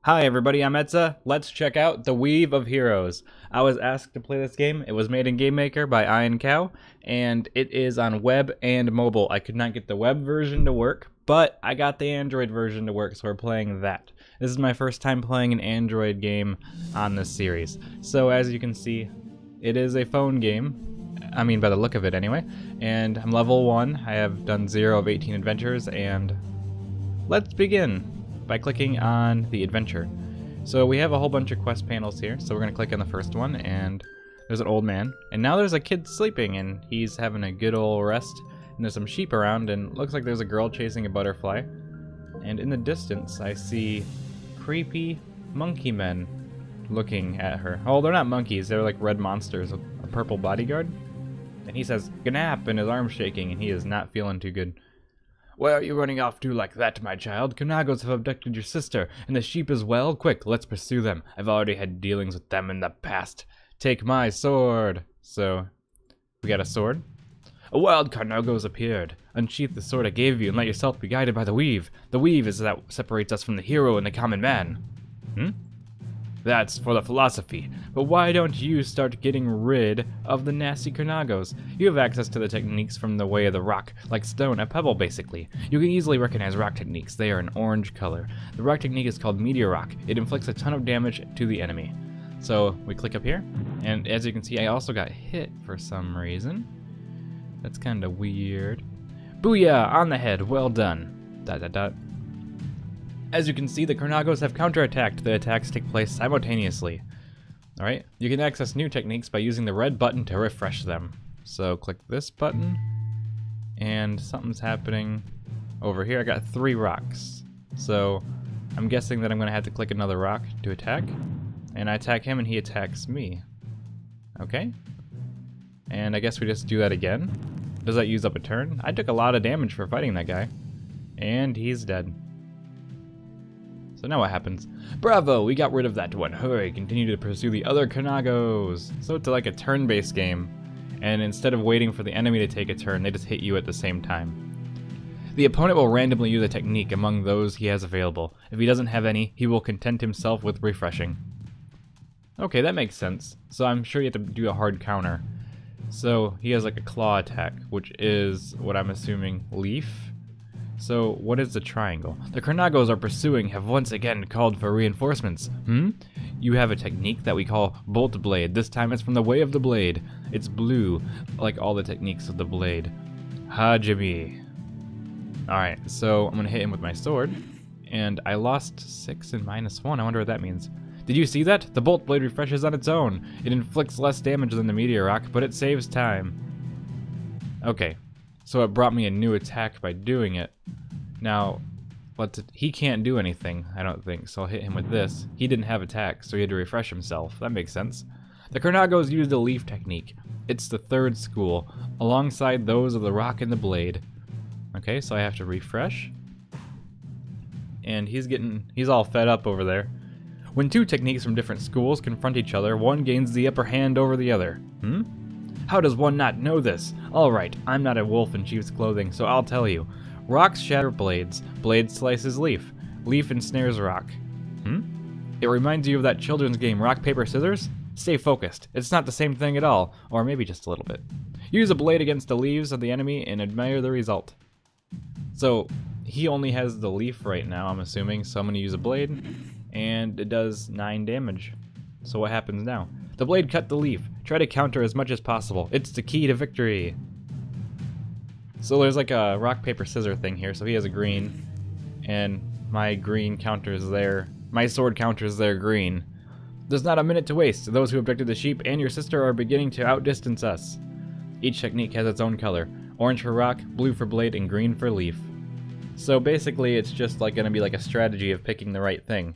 Hi everybody, I'm Etsa. Let's check out The Weave of Heroes. I was asked to play this game. It was made in Game Maker by Iron Cow, and it is on web and mobile. I could not get the web version to work, but I got the Android version to work, so we're playing that. This is my first time playing an Android game on this series. So as you can see, it is a phone game. I mean, by the look of it anyway. And I'm level 1. I have done 0 of 18 adventures, and let's begin by clicking on the adventure. So we have a whole bunch of quest panels here, so we're going to click on the first one, and there's an old man, and now there's a kid sleeping, and he's having a good old rest, and there's some sheep around, and it looks like there's a girl chasing a butterfly, and in the distance I see creepy monkey men looking at her. Oh, they're not monkeys, they're like red monsters with a purple bodyguard, and he says, "Gnap," and his arm's shaking, and he is not feeling too good. "Where are you running off to like that, my child? Kanagos have abducted your sister, and the sheep as well. Quick, let's pursue them. I've already had dealings with them in the past. Take my sword." So, we got a sword. "A wild Kanagos appeared. Unsheath the sword I gave you, and let yourself be guided by the weave. The weave is that separates us from the hero and the common man." That's for the philosophy, but why don't you start getting rid of the nasty Kanagos? You have access to the techniques from the way of the rock, like stone, a pebble basically. You can easily recognize rock techniques, they are an orange color. The rock technique is called Meteor Rock. It inflicts a ton of damage to the enemy. So we click up here, and as you can see I also got hit for some reason. That's kinda weird. Booyah! On the head, well done. ... As you can see, the Kanagos have counterattacked. The attacks take place simultaneously. Alright, you can access new techniques by using the red button to refresh them. So click this button, and something's happening over here. I got 3 rocks. So I'm guessing that I'm going to have to click another rock to attack. And I attack him and he attacks me. Okay. And I guess we just do that again. Does that use up a turn? I took a lot of damage for fighting that guy. And he's dead. So now what happens? Bravo, we got rid of that one. Hurry, continue to pursue the other Kanagos. So it's like a turn-based game, and instead of waiting for the enemy to take a turn, they just hit you at the same time. The opponent will randomly use a technique among those he has available. If he doesn't have any, he will content himself with refreshing. Okay, that makes sense. So I'm sure you have to do a hard counter. So he has like a claw attack, which is what I'm assuming leaf. So, what is the triangle? The Kanagos are pursuing have once again called for reinforcements. You have a technique that we call Bolt Blade. This time it's from the way of the blade. It's blue, like all the techniques of the blade. Hajime. Alright, so I'm gonna hit him with my sword. And I lost 6 and -1. I wonder what that means. Did you see that? The Bolt Blade refreshes on its own. It inflicts less damage than the Meteor Rock, but it saves time. Okay. So it brought me a new attack by doing it. Now, he can't do anything, I don't think, so I'll hit him with this. He didn't have attack, so he had to refresh himself. That makes sense. The Kanagos used the leaf technique. It's the 3rd school, alongside those of the rock and the blade. Okay, so I have to refresh. And he's all fed up over there. When 2 techniques from different schools confront each other, one gains the upper hand over the other. How does one not know this? Alright, I'm not a wolf in sheep's clothing, so I'll tell you. Rocks shatter blades. Blade slices leaf. Leaf ensnares rock. It reminds you of that children's game, rock, paper, scissors? Stay focused. It's not the same thing at all, or maybe just a little bit. Use a blade against the leaves of the enemy and admire the result. So, he only has the leaf right now, I'm assuming, so I'm going to use a blade, and it does 9 damage. So what happens now? The blade cut the leaf. Try to counter as much as possible. It's the key to victory. So there's like a rock, paper, scissors thing here. So he has a green, and my green counters my sword counters their green. There's not a minute to waste. Those who abducted the sheep and your sister are beginning to outdistance us. Each technique has its own color. Orange for rock, blue for blade, and green for leaf. So basically it's just like going to be like a strategy of picking the right thing.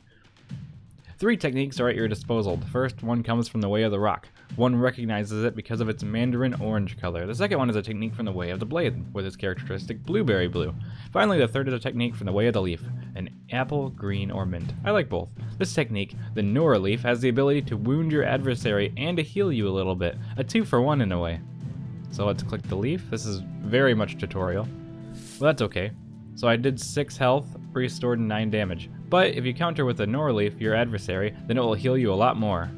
3 techniques are at your disposal. The first one comes from the way of the rock. One recognizes it because of its mandarin orange color. The second one is a technique from the way of the blade, with its characteristic blueberry blue. Finally, the third is a technique from the way of the leaf, an apple, green, or mint. I like both. This technique, the Nora leaf, has the ability to wound your adversary and to heal you a little bit. A 2-for-1 in a way. So let's click the leaf. This is very much tutorial. Well, that's okay. So I did 6 health, restored 9 damage. But if you counter with a Norleaf, your adversary, then it will heal you a lot more.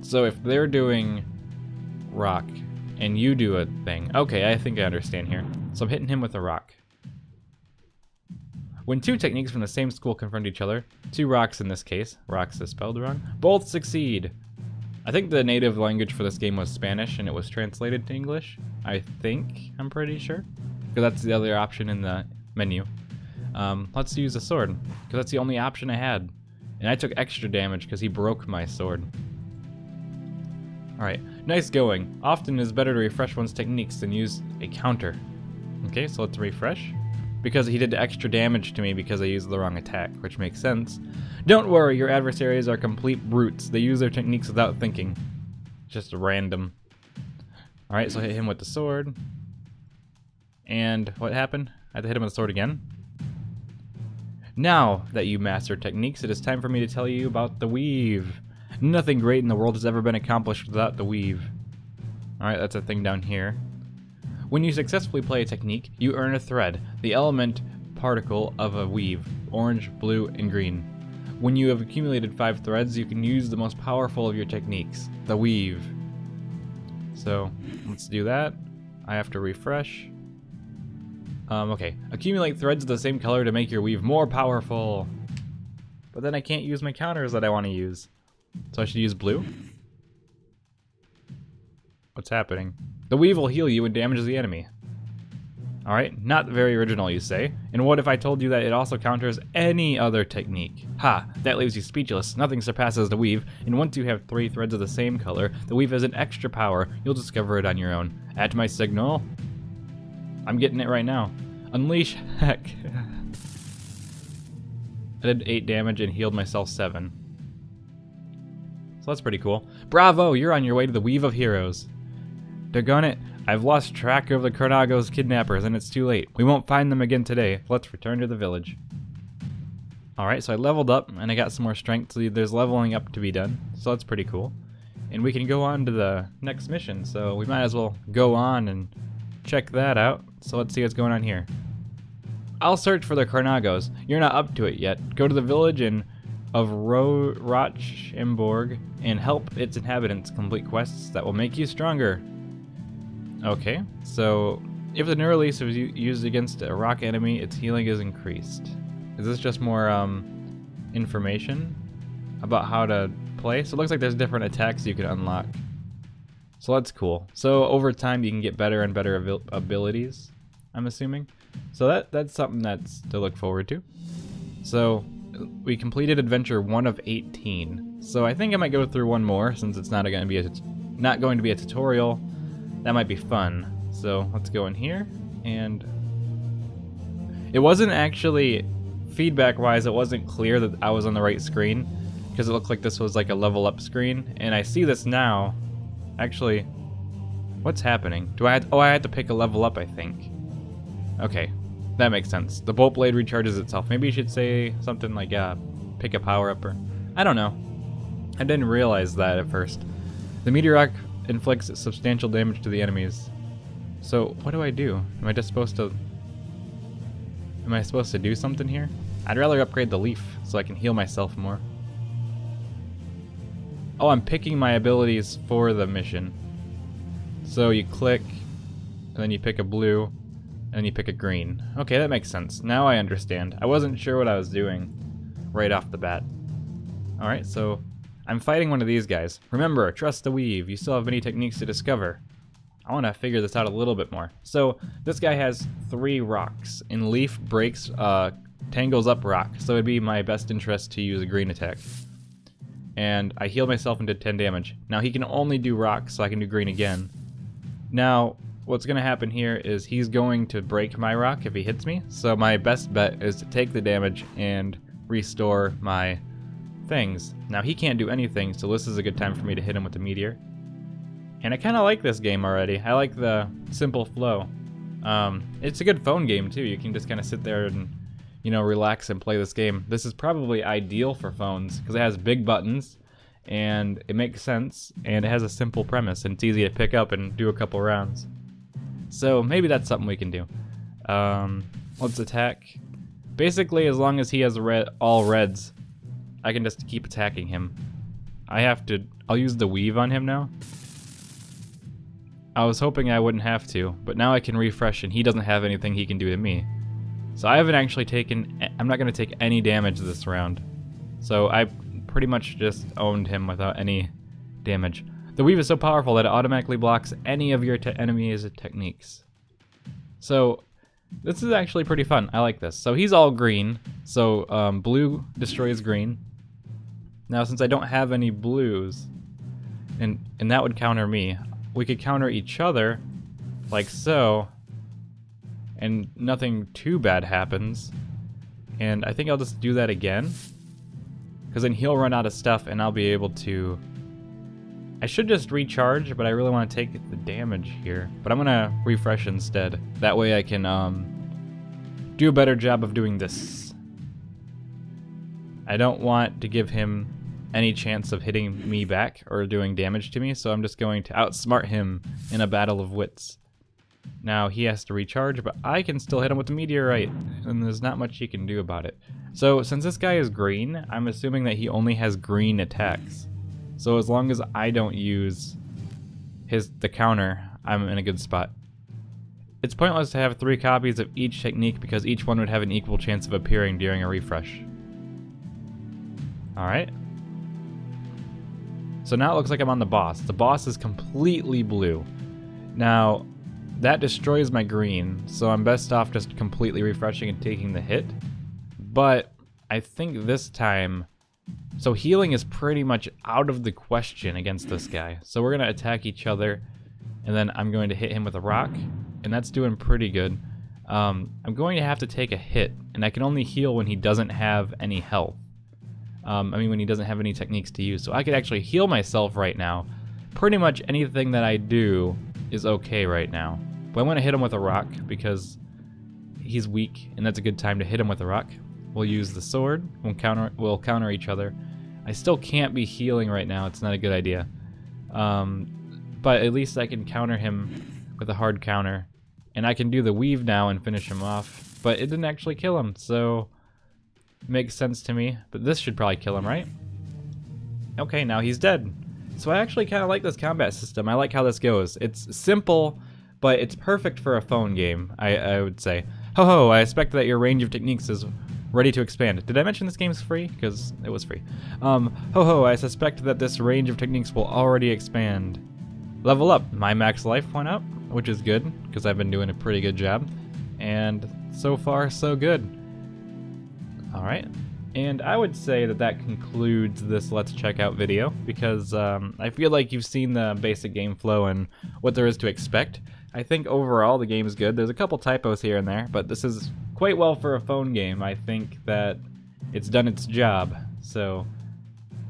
So if they're doing rock and you do a thing, okay, I think I understand here. So I'm hitting him with a rock. When two techniques from the same school confront each other, two rocks in this case, rocks is spelled wrong, both succeed. I think the native language for this game was Spanish and it was translated to English. I think, I'm pretty sure. Because that's the other option in the menu. Let's use a sword, because that's the only option I had. And I took extra damage because he broke my sword. Alright, nice going. Often it is better to refresh one's techniques than use a counter. Okay, so let's refresh. Because he did extra damage to me because I used the wrong attack, which makes sense. Don't worry, your adversaries are complete brutes. They use their techniques without thinking. Just random. Alright, so I hit him with the sword. And what happened? I had to hit him with the sword again. Now that you mastered techniques, it is time for me to tell you about the weave. Nothing great in the world has ever been accomplished without the weave. Alright, that's a thing down here. When you successfully play a technique, you earn a thread, the element particle of a weave, orange, blue, and green. When you have accumulated 5 threads, you can use the most powerful of your techniques, the weave. So, let's do that. I have to refresh. Okay. Accumulate threads of the same color to make your weave more powerful. But then I can't use my counters that I want to use. So I should use blue? What's happening? The weave will heal you and damages the enemy. Alright, not very original, you say. And what if I told you that it also counters any other technique? Ha, that leaves you speechless. Nothing surpasses the weave, and once you have 3 threads of the same color, the weave has an extra power. You'll discover it on your own. At my signal. I'm getting it right now. Unleash heck. I did 8 damage and healed myself 7. So that's pretty cool. Bravo, you're on your way to the Weave of Heroes. Doggone it, I've lost track of the Carnago's kidnappers and it's too late. We won't find them again today. Let's return to the village. Alright, so I leveled up and I got some more strength, so there's leveling up to be done. So that's pretty cool. And we can go on to the next mission, so we might as well go on and check that out. So let's see what's going on here. I'll search for the Carnagos. You're not up to it yet. Go to the village of Rochembourg and help its inhabitants complete quests that will make you stronger. Okay, so if the Neuralise is used against a rock enemy, its healing is increased. Is this just more information about how to play? So it looks like there's different attacks you can unlock. So that's cool. So over time you can get better and better abilities, I'm assuming. So that's something that's to look forward to. So we completed adventure 1 of 18. So I think I might go through one more since it's not going to be a tutorial. That might be fun. So let's go in here, and it wasn't actually, feedback-wise, it wasn't clear that I was on the right screen because it looked like this was like a level up screen, and I see this now. Actually, what's happening? I had to pick a level up, I think. Okay, that makes sense. The bolt blade recharges itself. Maybe you should say something like pick a power up, or I don't know. I didn't realize that at first. The meteor rock inflicts substantial damage to the enemies. So what do? Am I supposed to do something here? I'd rather upgrade the leaf so I can heal myself more. Oh, I'm picking my abilities for the mission. So you click, and then you pick a blue, and then you pick a green. Okay, that makes sense. Now I understand. I wasn't sure what I was doing right off the bat. Alright, so I'm fighting one of these guys. Remember, trust the weave. You still have many techniques to discover. I want to figure this out a little bit more. So this guy has 3 rocks, and leaf breaks, tangles up rock. So it'd be my best interest to use a green attack. And I healed myself and did 10 damage. Now he can only do rock, so I can do green again. Now, what's going to happen here is he's going to break my rock if he hits me. So my best bet is to take the damage and restore my things. Now he can't do anything, so this is a good time for me to hit him with the meteor. And I kind of like this game already. I like the simple flow. It's a good phone game too. You can just kind of sit there and, you know, relax and play this game. This is probably ideal for phones because it has big buttons and it makes sense and it has a simple premise and it's easy to pick up and do a couple rounds. So maybe that's something we can do. Let's attack. Basically, as long as he has all reds, I can just keep attacking him. I'll use the weave on him now. I was hoping I wouldn't have to, but now I can refresh and he doesn't have anything he can do to me. So I haven't actually I'm not going to take any damage this round. So I pretty much just owned him without any damage. The weave is so powerful that it automatically blocks any of your enemy's techniques. So this is actually pretty fun. I like this. So he's all green. So blue destroys green. Now since I don't have any blues, and that would counter me, we could counter each other like so, and nothing too bad happens. And I think I'll just do that again, because then he'll run out of stuff and I'll be able to... I should just recharge, but I really want to take the damage here. But I'm gonna refresh instead. That way I can do a better job of doing this. I don't want to give him any chance of hitting me back or doing damage to me, so I'm just going to outsmart him in a battle of wits. Now he has to recharge, but I can still hit him with the meteorite, and there's not much he can do about it. So since this guy is green, I'm assuming that he only has green attacks. So as long as I don't use the counter, I'm in a good spot. It's pointless to have 3 copies of each technique because each one would have an equal chance of appearing during a refresh. Alright. So now it looks like I'm on the boss. The boss is completely blue. Now, that destroys my green, so I'm best off just completely refreshing and taking the hit. But I think this time... So healing is pretty much out of the question against this guy. So we're going to attack each other, and then I'm going to hit him with a rock, and that's doing pretty good. I'm going to have to take a hit, and I can only heal when he doesn't have any health. When he doesn't have any techniques to use. So I could actually heal myself right now. Pretty much anything that I do is okay right now. But I want to hit him with a rock because he's weak, and that's a good time to hit him with a rock. We'll use the sword. We'll counter each other. I still can't be healing right now. It's not a good idea. But at least I can counter him with a hard counter. And I can do the weave now and finish him off. But it didn't actually kill him, so... Makes sense to me. But this should probably kill him, right? Okay, now he's dead. So I actually kind of like this combat system. I like how this goes. It's simple, but it's perfect for a phone game, I would say. Ho ho, I expect that your range of techniques is ready to expand. Did I mention this game's free? Because it was free. Ho ho, I suspect that this range of techniques will already expand. Level up. My max life went up, which is good, because I've been doing a pretty good job. And so far, so good. Alright. And I would say that that concludes this Let's Check Out video, because I feel like you've seen the basic game flow and what there is to expect. I think overall the game is good. There's a couple typos here and there, but this is quite well for a phone game. I think that it's done its job. So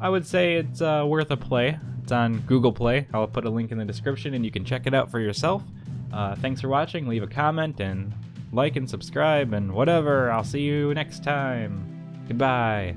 I would say it's worth a play. It's on Google Play. I'll put a link in the description and you can check it out for yourself. Thanks for watching. Leave a comment and like and subscribe and whatever. I'll see you next time. Goodbye.